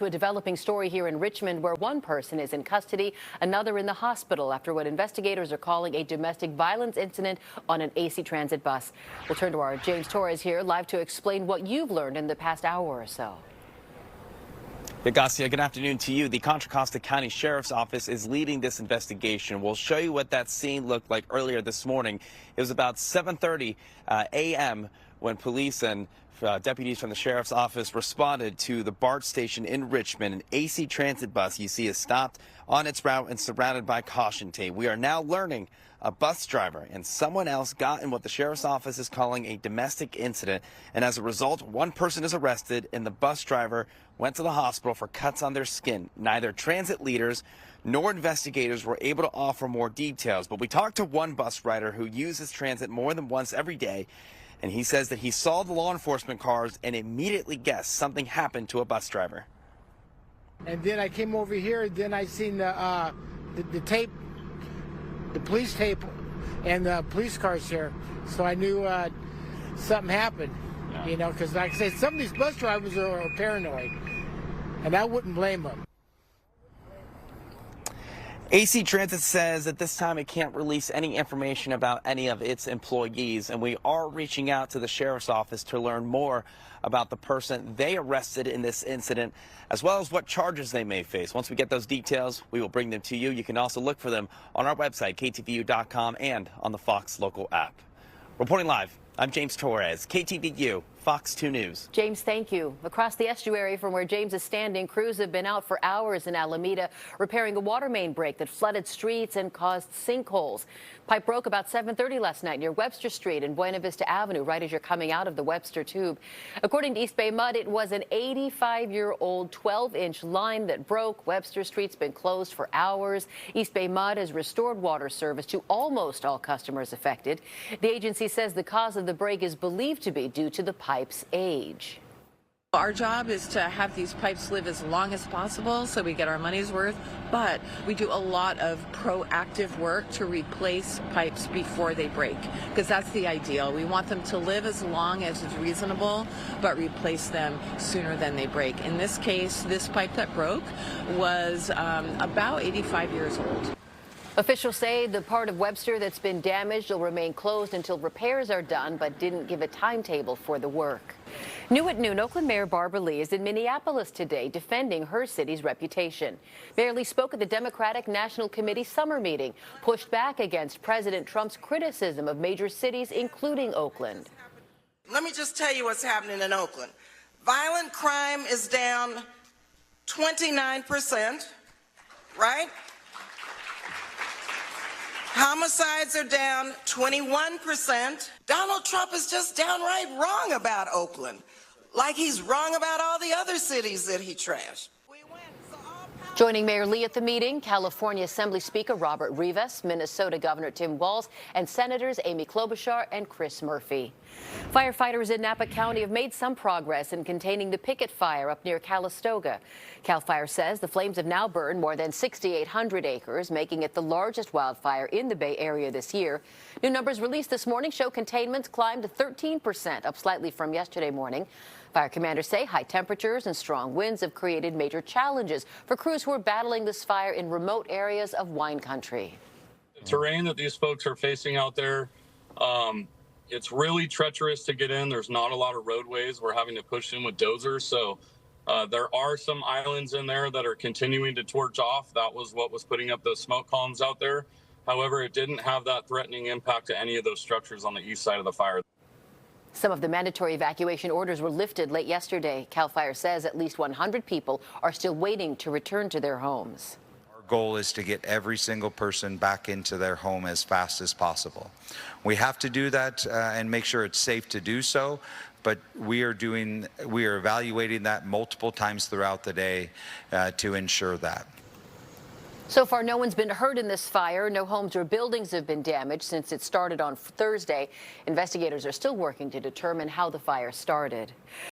To a developing story here in Richmond where one person is in custody, another in the hospital after what investigators are calling a domestic violence incident on an AC Transit bus. We'll turn to our James Torres here live to explain what you've learned in the past hour or so. Garcia, good afternoon to you. The Contra Costa County Sheriff's Office is leading this investigation. We'll show you what that scene looked like earlier this morning. It was about 7:30 a.m. when police and deputies from the Sheriff's Office responded to the BART station in Richmond. An AC Transit bus you see is stopped on its route and surrounded by caution tape. We are now learning a bus driver and someone else got in what the Sheriff's Office is calling a domestic incident. And as a result, one person is arrested and the bus driver went to the hospital for cuts on their skin. Neither transit leaders nor investigators were able to offer more details. But we talked to one bus rider who uses transit more than once every day. And he says that he saw the law enforcement cars and immediately guessed something happened to a bus driver. And then I came over here, then I seen the tape, the police tape, and the police cars here. So I knew something happened, you know, because like I said, some of these bus drivers are paranoid, and I wouldn't blame them. AC Transit says at this time it can't release any information about any of its employees, and we are reaching out to the Sheriff's Office to learn more about the person they arrested in this incident, as well as what charges they may face. Once we get those details, we will bring them to you. You can also look for them on our website, KTVU.com, and on the Fox local app. Reporting live, I'm James Torres, KTVU, Fox 2 News. James, thank you. Across the estuary from where James is standing, crews have been out for hours in Alameda repairing a water main break that flooded streets and caused sinkholes. Pipe broke about 7:30 last night near Webster Street and Buena Vista Avenue, right as you're coming out of the Webster Tube. According to East Bay Mud, it was an 85-year-old 12-inch line that broke. Webster Street's been closed for hours. East Bay Mud has restored water service to almost all customers affected. The agency says the cause of the break is believed to be due to the pipe's age. Our job is to have these pipes live as long as possible so we get our money's worth, but we do a lot of proactive work to replace pipes before they break, because that's the ideal. We want them to live as long as is reasonable, but replace them sooner than they break. In this case, this pipe that broke was about 85 years old. Officials say the part of Webster that's been damaged will remain closed until repairs are done, but didn't give a timetable for the work. New at noon, Oakland Mayor Barbara Lee is in Minneapolis today defending her city's reputation. Mayor Lee spoke at the Democratic National Committee summer meeting, pushed back against President Trump's criticism of major cities, including Oakland. Let me just tell you what's happening in Oakland. Violent crime is down 29%, right? Homicides are down 21%. Donald Trump is just downright wrong about Oakland, like he's wrong about all the other cities that he trashed. Joining Mayor Lee at the meeting, California Assembly Speaker Robert Rivas, Minnesota Governor Tim Walz, and Senators Amy Klobuchar and Chris Murphy. Firefighters in Napa County have made some progress in containing the picket fire up near Calistoga. CAL FIRE says the flames have now burned more than 6,800 acres, making it the largest wildfire in the Bay Area this year. New numbers released this morning show containment climbed to 13%, up slightly from yesterday morning. Fire commanders say high temperatures and strong winds have created major challenges for crews who are battling this fire in remote areas of wine country. The terrain that these folks are facing out there, it's really treacherous to get in. There's not a lot of roadways. We're having to push in with dozers. So there are some islands in there that are continuing to torch off. That was what was putting up those smoke columns out there. However, it didn't have that threatening impact to any of those structures on the east side of the fire. Some of the mandatory evacuation orders were lifted late yesterday. CAL FIRE says at least 100 people are still waiting to return to their homes. Our goal is to get every single person back into their home as fast as possible. We have to do that and make sure it's safe to do so, but we are evaluating that multiple times throughout the day to ensure that. So far, no one's been hurt in this fire. No homes or buildings have been damaged since it started on Thursday. Investigators are still working to determine how the fire started.